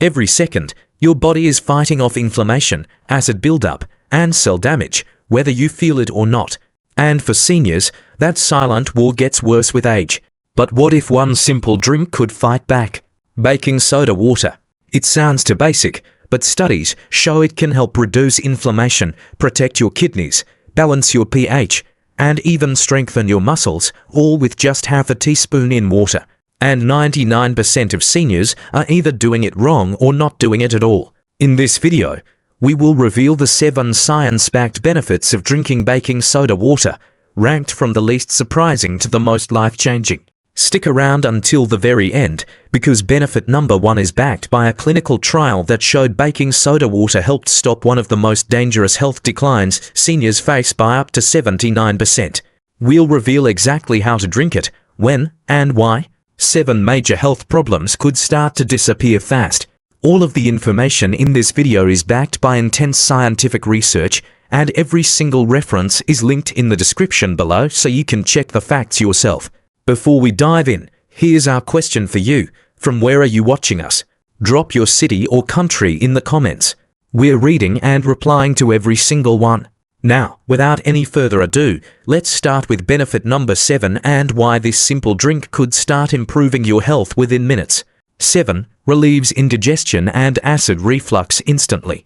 Every second, your body is fighting off inflammation, acid buildup, and cell damage, whether you feel it or not. And for seniors, that silent war gets worse with age. But what if one simple drink could fight back? Baking soda water. It sounds too basic, but studies show it can help reduce inflammation, protect your kidneys, balance your pH, and even strengthen your muscles, all with just half a teaspoon in water. And 99% of seniors are either doing it wrong or not doing it at all. In this video, we will reveal the 7 science-backed benefits of drinking baking soda water, ranked from the least surprising to the most life-changing. Stick around until the very end, because benefit number 1 is backed by a clinical trial that showed baking soda water helped stop one of the most dangerous health declines seniors face by up to 79%. We'll reveal exactly how to drink it, when, and why. 7 major health problems could start to disappear fast. All of the information in this video is backed by intense scientific research, and every single reference is linked in the description below so you can check the facts yourself. Before we dive in, here's our question for you. From where are you watching us? Drop your city or country in the comments. We're reading and replying to every single one. Now, without any further ado, let's start with benefit number 7 and why this simple drink could start improving your health within minutes. 7. Relieves indigestion and acid reflux instantly.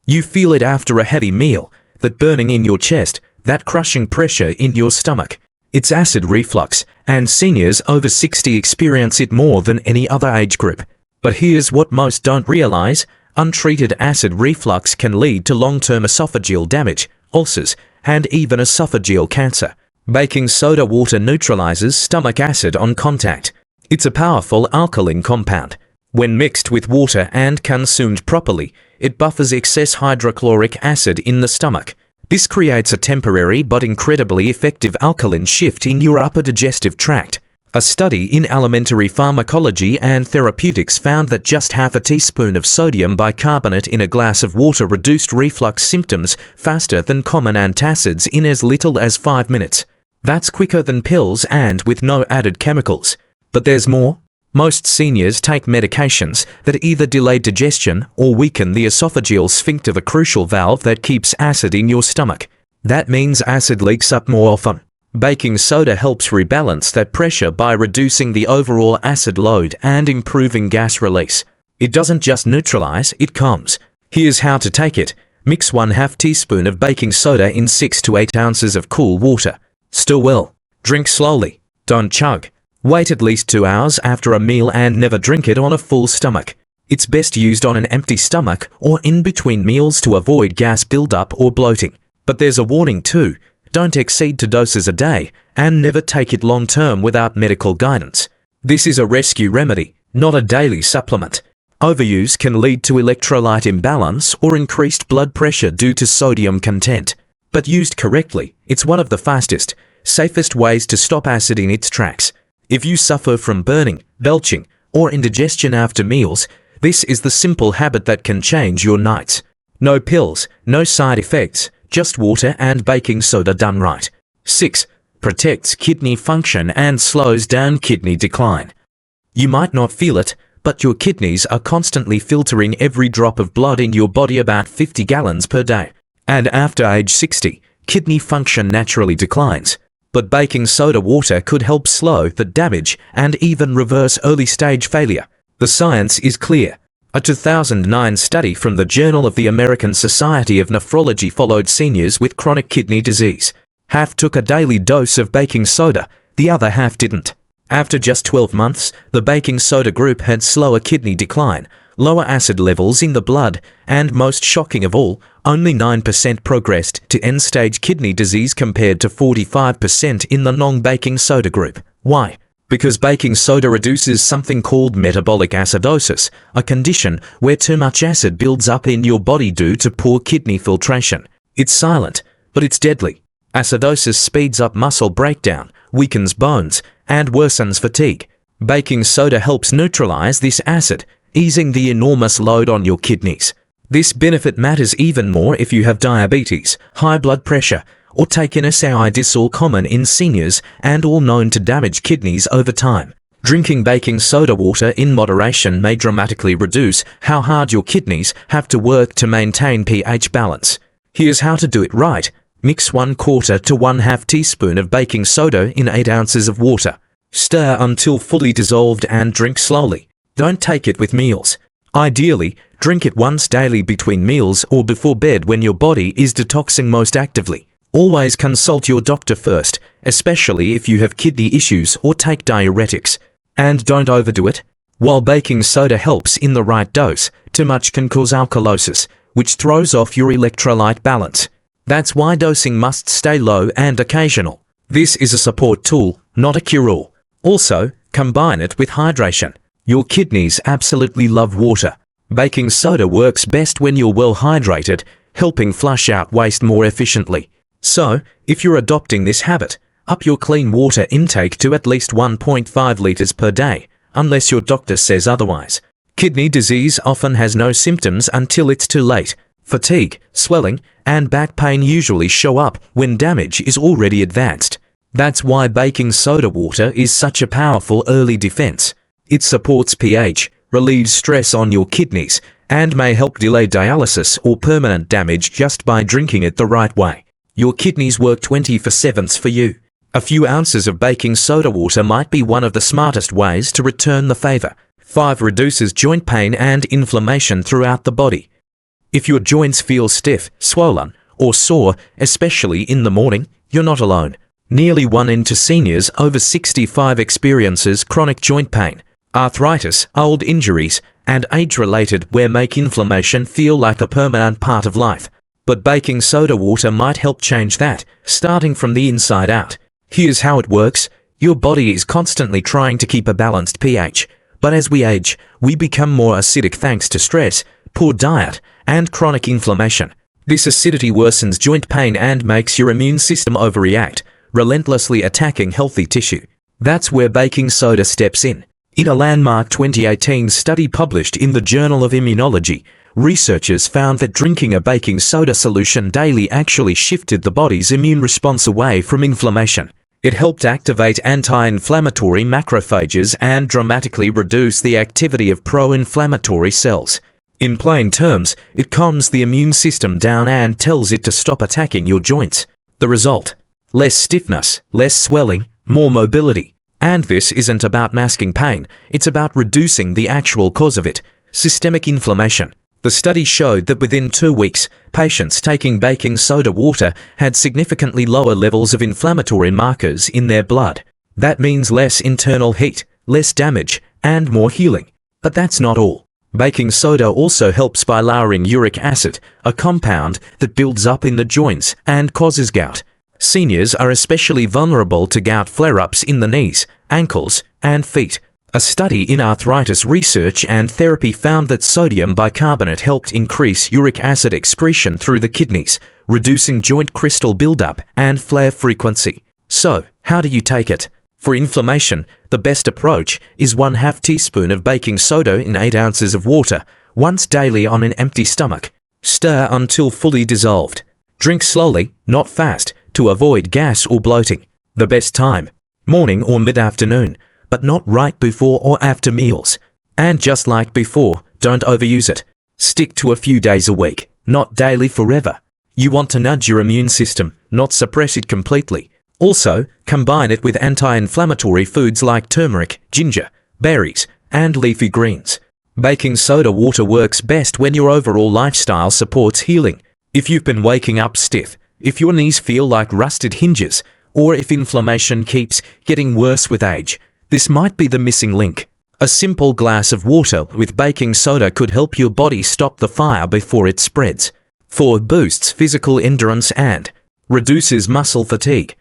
You feel it after a heavy meal, that burning in your chest, that crushing pressure in your stomach. It's acid reflux, and seniors over 60 experience it more than any other age group. But here's what most don't realize: untreated acid reflux can lead to long-term esophageal damage, ulcers, and even esophageal cancer. Baking soda water neutralizes stomach acid on contact. It's a powerful alkaline compound. When mixed with water and consumed properly, it buffers excess hydrochloric acid in the stomach. This creates a temporary but incredibly effective alkaline shift in your upper digestive tract. A study in alimentary pharmacology and therapeutics found that just half a teaspoon of sodium bicarbonate in a glass of water reduced reflux symptoms faster than common antacids in as little as 5 minutes. That's quicker than pills and with no added chemicals. But there's more. Most seniors take medications that either delay digestion or weaken the esophageal sphincter, the crucial valve that keeps acid in your stomach. That means acid leaks up more often. Baking soda helps rebalance that pressure by reducing the overall acid load and improving gas release. It doesn't just neutralize, it calms. Here's how to take it. Mix 1/2 teaspoon of baking soda in 6 to 8 ounces of cool water. Stir well. Drink slowly. Don't chug. Wait at least 2 hours after a meal and never drink it on a full stomach. It's best used on an empty stomach or in between meals to avoid gas buildup or bloating. But there's a warning too. Don't exceed 2 doses a day, and never take it long-term without medical guidance. This is a rescue remedy, not a daily supplement. Overuse can lead to electrolyte imbalance or increased blood pressure due to sodium content. But used correctly, it's one of the fastest, safest ways to stop acid in its tracks. If you suffer from burning, belching, or indigestion after meals, this is the simple habit that can change your nights. No pills, no side effects, just water and baking soda done right. 6. Protects kidney function and slows down kidney decline. You might not feel it, but your kidneys are constantly filtering every drop of blood in your body, about 50 gallons per day. And after age 60, kidney function naturally declines. But baking soda water could help slow the damage and even reverse early-stage failure. The science is clear. A 2009 study from the Journal of the American Society of Nephrology followed seniors with chronic kidney disease. Half took a daily dose of baking soda, the other half didn't. After just 12 months, the baking soda group had slower kidney decline, lower acid levels in the blood, and most shocking of all, only 9% progressed to end-stage kidney disease compared to 45% in the non-baking soda group. Why? Because baking soda reduces something called metabolic acidosis, a condition where too much acid builds up in your body due to poor kidney filtration. It's silent, but it's deadly. Acidosis speeds up muscle breakdown, weakens bones, and worsens fatigue. Baking soda helps neutralize this acid, easing the enormous load on your kidneys. This benefit matters even more if you have diabetes, high blood pressure, or take NSAIDs, all common in seniors and all known to damage kidneys over time. Drinking baking soda water in moderation may dramatically reduce how hard your kidneys have to work to maintain pH balance. Here's how to do it right. Mix 1/4 to 1/2 teaspoon of baking soda in 8 ounces of water. Stir until fully dissolved and drink slowly. Don't take it with meals. Ideally, drink it once daily between meals or before bed when your body is detoxing most actively. Always consult your doctor first, especially if you have kidney issues or take diuretics. And don't overdo it. While baking soda helps in the right dose, too much can cause alkalosis, which throws off your electrolyte balance. That's why dosing must stay low and occasional. This is a support tool, not a cure-all. Also, combine it with hydration. Your kidneys absolutely love water. Baking soda works best when you're well hydrated, helping flush out waste more efficiently. So, if you're adopting this habit, up your clean water intake to at least 1.5 liters per day, unless your doctor says otherwise. Kidney disease often has no symptoms until it's too late. Fatigue, swelling, and back pain usually show up when damage is already advanced. That's why baking soda water is such a powerful early defense. It supports pH, relieves stress on your kidneys, and may help delay dialysis or permanent damage just by drinking it the right way. Your kidneys work 24/7 for you. A few ounces of baking soda water might be one of the smartest ways to return the favor. 5. Reduces joint pain and inflammation throughout the body. If your joints feel stiff, swollen, or sore, especially in the morning, you're not alone. Nearly 1 in 2 seniors over 65 experiences chronic joint pain. Arthritis, old injuries, and age-related wear make inflammation feel like a permanent part of life. But baking soda water might help change that, starting from the inside out. Here's how it works. Your body is constantly trying to keep a balanced pH, but as we age, we become more acidic thanks to stress, poor diet, and chronic inflammation. This acidity worsens joint pain and makes your immune system overreact, relentlessly attacking healthy tissue. That's where baking soda steps in. In a landmark 2018 study published in the Journal of Immunology, researchers found that drinking a baking soda solution daily actually shifted the body's immune response away from inflammation. It helped activate anti-inflammatory macrophages and dramatically reduce the activity of pro-inflammatory cells. In plain terms, it calms the immune system down and tells it to stop attacking your joints. The result? Less stiffness, less swelling, more mobility. And this isn't about masking pain, it's about reducing the actual cause of it, systemic inflammation. The study showed that within 2 weeks, patients taking baking soda water had significantly lower levels of inflammatory markers in their blood. That means less internal heat, less damage, and more healing. But that's not all. Baking soda also helps by lowering uric acid, a compound that builds up in the joints and causes gout. Seniors are especially vulnerable to gout flare-ups in the knees, ankles, and feet. A study in arthritis research and therapy found that sodium bicarbonate helped increase uric acid excretion through the kidneys, reducing joint crystal buildup and flare frequency. So, how do you take it? For inflammation, the best approach is 1/2 teaspoon of baking soda in 8 ounces of water, once daily on an empty stomach. Stir until fully dissolved. Drink slowly, not fast, to avoid gas or bloating. The best time? Morning or mid-afternoon, but not right before or after meals. And just like before, don't overuse it. Stick to a few days a week, not daily forever. You want to nudge your immune system, not suppress it completely. Also, combine it with anti-inflammatory foods like turmeric, ginger, berries, and leafy greens. Baking soda water works best when your overall lifestyle supports healing. If you've been waking up stiff, if your knees feel like rusted hinges, or if inflammation keeps getting worse with age, this might be the missing link. A simple glass of water with baking soda could help your body stop the fire before it spreads. 4. Boosts physical endurance and reduces muscle fatigue.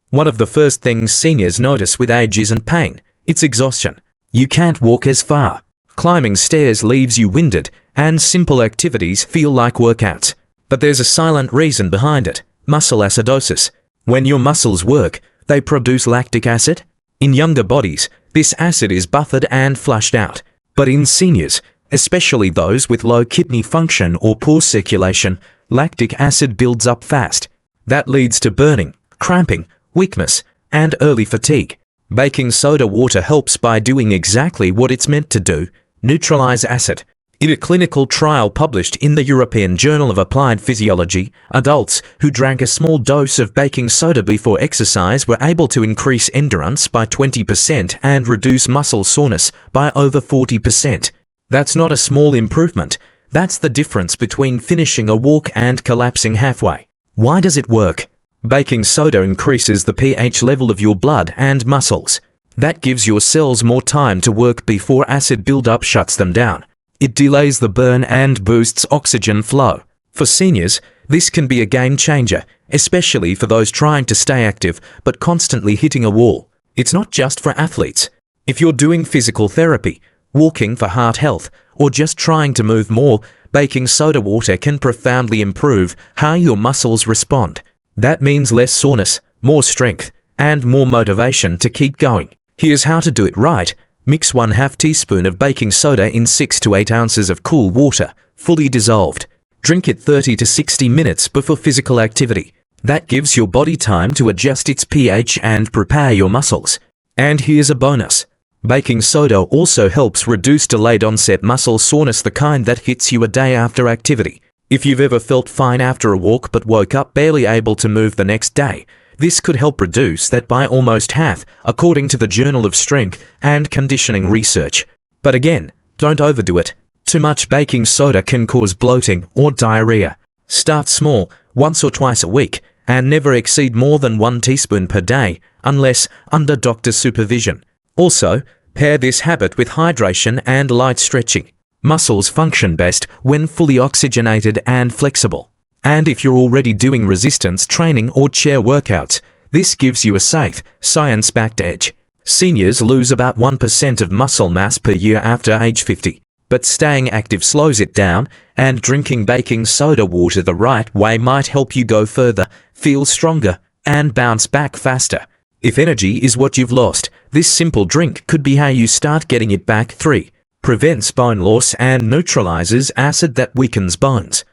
One of the first things seniors notice with age isn't pain, it's exhaustion. You can't walk as far. Climbing stairs leaves you winded, and simple activities feel like workouts. But there's a silent reason behind it: muscle acidosis. When your muscles work, they produce lactic acid. In younger bodies, this acid is buffered and flushed out. But in seniors, especially those with low kidney function or poor circulation, lactic acid builds up fast. That leads to burning, cramping, weakness, and early fatigue. Baking soda water helps by doing exactly what it's meant to do: neutralize acid. In a clinical trial published in the European Journal of Applied Physiology, adults who drank a small dose of baking soda before exercise were able to increase endurance by 20% and reduce muscle soreness by over 40%. That's not a small improvement. That's the difference between finishing a walk and collapsing halfway. Why does it work? Baking soda increases the pH level of your blood and muscles. That gives your cells more time to work before acid buildup shuts them down. It delays the burn and boosts oxygen flow. For seniors, this can be a game changer, especially for those trying to stay active but constantly hitting a wall. It's not just for athletes. If you're doing physical therapy, walking for heart health, or just trying to move more, baking soda water can profoundly improve how your muscles respond. That means less soreness, more strength, and more motivation to keep going. Here's how to do it right. Mix 1/2 teaspoon of baking soda in 6 to 8 ounces of cool water, fully dissolved. Drink it 30 to 60 minutes before physical activity. That gives your body time to adjust its pH and prepare your muscles. And here's a bonus. Baking soda also helps reduce delayed onset muscle soreness, the kind that hits you a day after activity. If you've ever felt fine after a walk but woke up barely able to move the next day, this could help reduce that by almost half, according to the Journal of Strength and Conditioning Research. But again, don't overdo it. Too much baking soda can cause bloating or diarrhea. Start small, once or twice a week, and never exceed more than 1 teaspoon per day, unless under doctor's supervision. Also, pair this habit with hydration and light stretching. Muscles function best when fully oxygenated and flexible. And if you're already doing resistance training or chair workouts, this gives you a safe, science-backed edge. Seniors lose about 1% of muscle mass per year after age 50, but staying active slows it down, and drinking baking soda water the right way might help you go further, feel stronger, and bounce back faster. If energy is what you've lost, this simple drink could be how you start getting it back. 3. Prevents bone loss and neutralizes acid that weakens bones.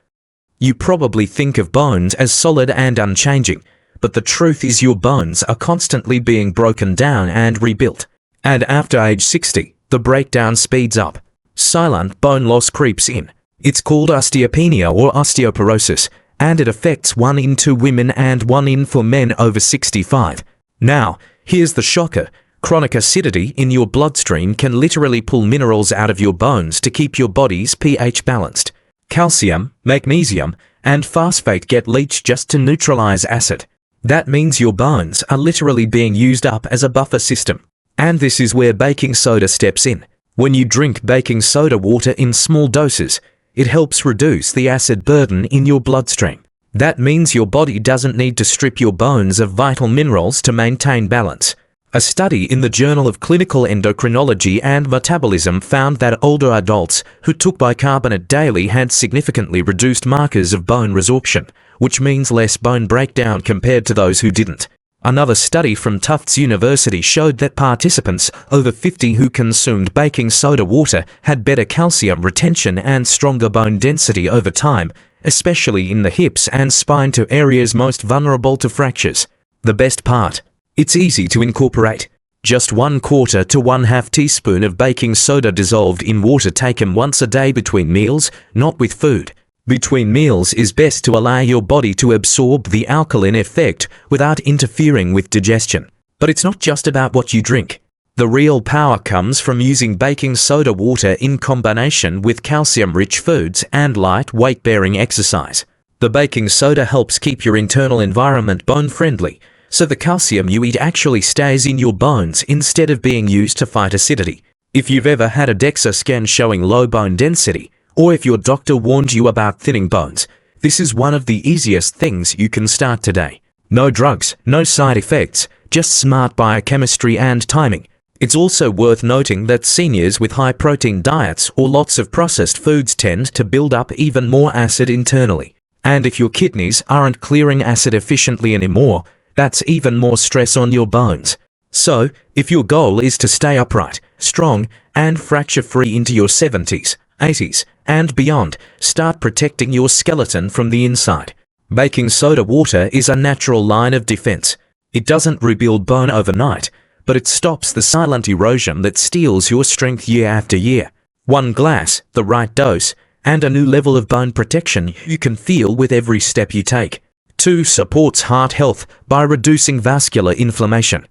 You probably think of bones as solid and unchanging, but the truth is your bones are constantly being broken down and rebuilt. And after age 60, the breakdown speeds up. Silent bone loss creeps in. It's called osteopenia or osteoporosis, and it affects 1 in 2 women and 1 in 4 men over 65. Now, here's the shocker. Chronic acidity in your bloodstream can literally pull minerals out of your bones to keep your body's pH balanced. Calcium, magnesium, and phosphate get leached just to neutralize acid. That means your bones are literally being used up as a buffer system. And this is where baking soda steps in. When you drink baking soda water in small doses, it helps reduce the acid burden in your bloodstream. That means your body doesn't need to strip your bones of vital minerals to maintain balance. A study in the Journal of Clinical Endocrinology and Metabolism found that older adults who took bicarbonate daily had significantly reduced markers of bone resorption, which means less bone breakdown compared to those who didn't. Another study from Tufts University showed that participants over 50 who consumed baking soda water had better calcium retention and stronger bone density over time, especially in the hips and spine, 2 areas most vulnerable to fractures. The best part? It's easy to incorporate. Just 1/4 to 1/2 teaspoon of baking soda dissolved in water, taken once a day between meals, not with food. Between meals is best to allow your body to absorb the alkaline effect without interfering with digestion. But it's not just about what you drink. The real power comes from using baking soda water in combination with calcium-rich foods and light weight-bearing exercise. The baking soda helps keep your internal environment bone-friendly, so the calcium you eat actually stays in your bones instead of being used to fight acidity. If you've ever had a DEXA scan showing low bone density, or if your doctor warned you about thinning bones, this is one of the easiest things you can start today. No drugs, no side effects, just smart biochemistry and timing. It's also worth noting that seniors with high-protein diets or lots of processed foods tend to build up even more acid internally. And if your kidneys aren't clearing acid efficiently anymore, that's even more stress on your bones. So, if your goal is to stay upright, strong, and fracture-free into your 70s, 80s, and beyond, start protecting your skeleton from the inside. Baking soda water is a natural line of defense. It doesn't rebuild bone overnight, but it stops the silent erosion that steals your strength year after year. One glass, the right dose, and a new level of bone protection you can feel with every step you take. 2. Supports heart health by reducing vascular inflammation.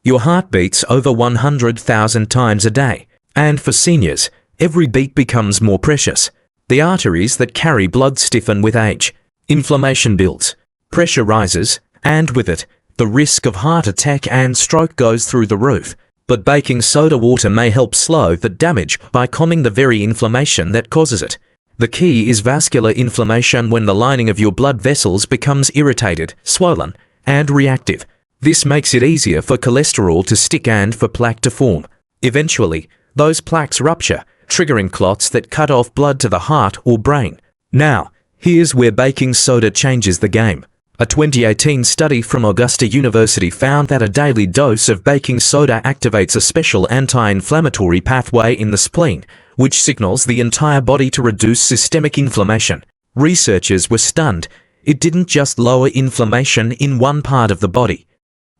Your heart beats over 100,000 times a day, and for seniors, every beat becomes more precious. The arteries that carry blood stiffen with age. Inflammation builds, pressure rises, and with it, the risk of heart attack and stroke goes through the roof. But baking soda water may help slow the damage by calming the very inflammation that causes it. The key is vascular inflammation when the lining of your blood vessels becomes irritated, swollen, and reactive. This makes it easier for cholesterol to stick and for plaque to form. Eventually, those plaques rupture, triggering clots that cut off blood to the heart or brain. Now, here's where baking soda changes the game. A 2018 study from Augusta University found that a daily dose of baking soda activates a special anti-inflammatory pathway in the spleen, which signals the entire body to reduce systemic inflammation. Researchers were stunned. It didn't just lower inflammation in one part of the body.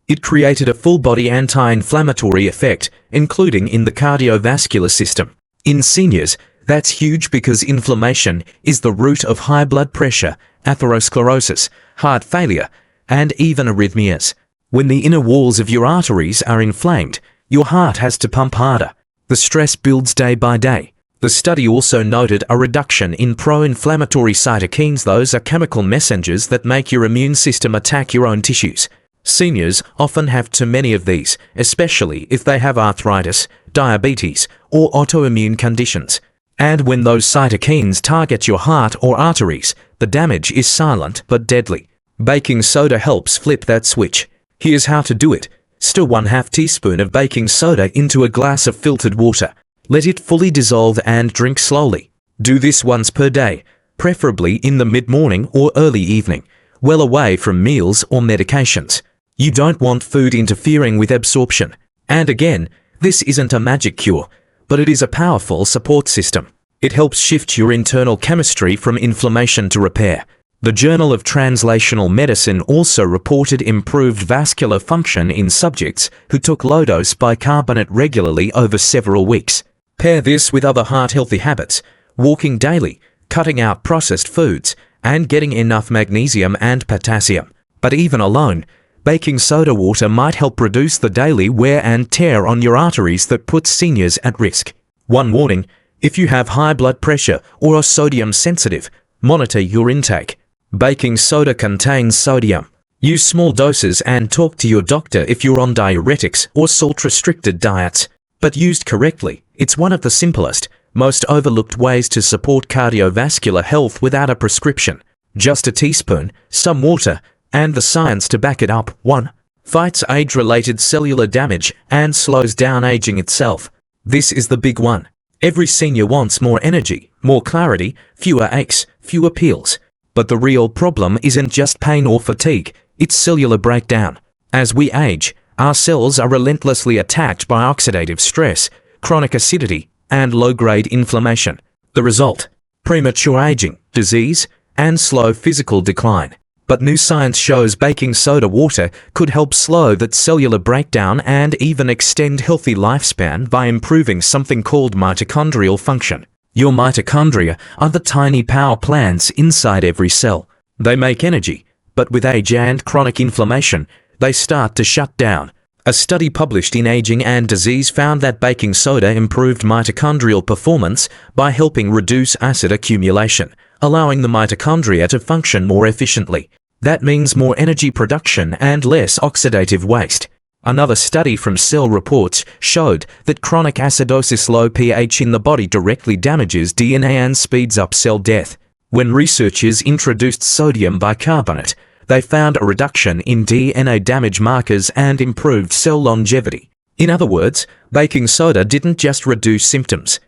It created a full-body anti-inflammatory effect, including in the cardiovascular system. In seniors, that's huge because inflammation is the root of high blood pressure, atherosclerosis, heart failure, and even arrhythmias. When the inner walls of your arteries are inflamed, your heart has to pump harder. The stress builds day by day. The study also noted a reduction in pro-inflammatory cytokines. Those are chemical messengers that make your immune system attack your own tissues. Seniors often have too many of these, especially if they have arthritis, diabetes, or autoimmune conditions. And when those cytokines target your heart or arteries, the damage is silent but deadly. Baking soda helps flip that switch. Here's how to do it. Stir 1/2 teaspoon of baking soda into a glass of filtered water. Let it fully dissolve and drink slowly. Do this once per day, preferably in the mid-morning or early evening, well away from meals or medications. You don't want food interfering with absorption. And again, this isn't a magic cure, but it is a powerful support system. It helps shift your internal chemistry from inflammation to repair. The Journal of Translational Medicine also reported improved vascular function in subjects who took low-dose bicarbonate regularly over several weeks. Pair this with other heart-healthy habits, walking daily, cutting out processed foods, and getting enough magnesium and potassium. But even alone, baking soda water might help reduce the daily wear and tear on your arteries that puts seniors at risk. One warning: if you have high blood pressure or are sodium sensitive, monitor your intake. Baking soda contains sodium. Use small doses and talk to your doctor if you're on diuretics or salt-restricted diets. But used correctly, it's one of the simplest, most overlooked ways to support cardiovascular health without a prescription. Just a teaspoon, some water, and the science to back it up. 1. Fights age-related cellular damage and slows down aging itself. This is the big one. Every senior wants more energy, more clarity, fewer aches, fewer pills. But the real problem isn't just pain or fatigue, it's cellular breakdown. As we age, our cells are relentlessly attacked by oxidative stress, chronic acidity, and low-grade inflammation. The result: premature aging, disease, and slow physical decline. But new science shows baking soda water could help slow that cellular breakdown and even extend healthy lifespan by improving something called mitochondrial function. Your mitochondria are the tiny power plants inside every cell. They make energy, but with age and chronic inflammation, they start to shut down. A study published in Aging and Disease found that baking soda improved mitochondrial performance by helping reduce acid accumulation, allowing the mitochondria to function more efficiently. That means more energy production and less oxidative waste. Another study from Cell Reports showed that chronic acidosis, low pH in the body, directly damages DNA and speeds up cell death. When researchers introduced sodium bicarbonate, they found a reduction in DNA damage markers and improved cell longevity. In other words, baking soda didn't just reduce symptoms.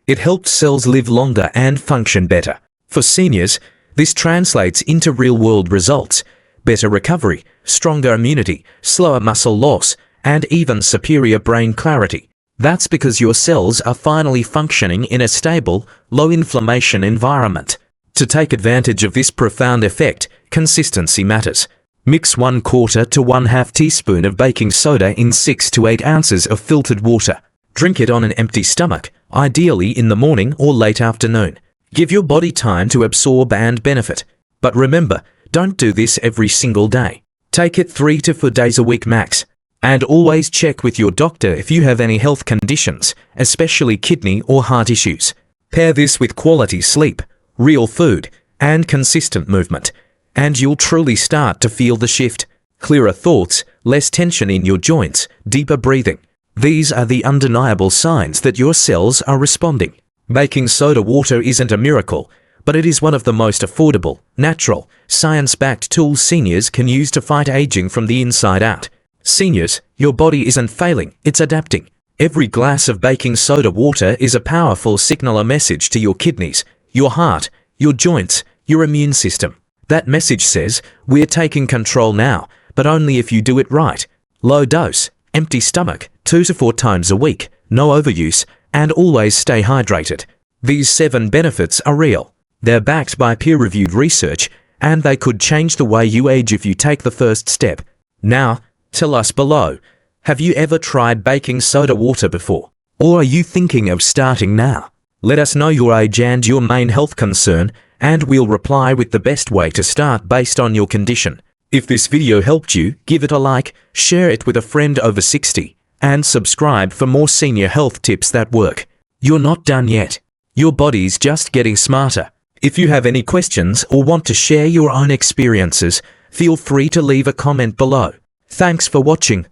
It helped cells live longer and function better. For seniors, this translates into real-world results: better recovery, stronger immunity, slower muscle loss, and even superior brain clarity. That's because your cells are finally functioning in a stable, low-inflammation environment. To take advantage of this profound effect, consistency matters. Mix 1/4 to 1/2 teaspoon of baking soda in 6 to 8 ounces of filtered water. Drink it on an empty stomach, ideally in the morning or late afternoon. Give your body time to absorb and benefit. But remember, don't do this every single day. Take it 3 to 4 days a week max. And always check with your doctor if you have any health conditions, especially kidney or heart issues. Pair this with quality sleep, real food, and consistent movement, and you'll truly start to feel the shift. Clearer thoughts, less tension in your joints, deeper breathing. These are the undeniable signs that your cells are responding. Baking soda water isn't a miracle, but it is one of the most affordable, natural, science-backed tools seniors can use to fight aging from the inside out. Seniors, your body isn't failing, it's adapting. Every glass of baking soda water is a powerful signal, a message to your kidneys, your heart, your joints, your immune system. That message says, we're taking control now, but only if you do it right. Low dose, empty stomach, 2 to 4 times a week, no overuse, and always stay hydrated. These 7 benefits are real. They're backed by peer-reviewed research, and they could change the way you age if you take the first step. Now, tell us below, have you ever tried baking soda water before? Or are you thinking of starting now? Let us know your age and your main health concern, and we'll reply with the best way to start based on your condition. If this video helped you, give it a like, share it with a friend over 60, and subscribe for more senior health tips that work. You're not done yet. Your body's just getting smarter. If you have any questions or want to share your own experiences, feel free to leave a comment below. Thanks for watching.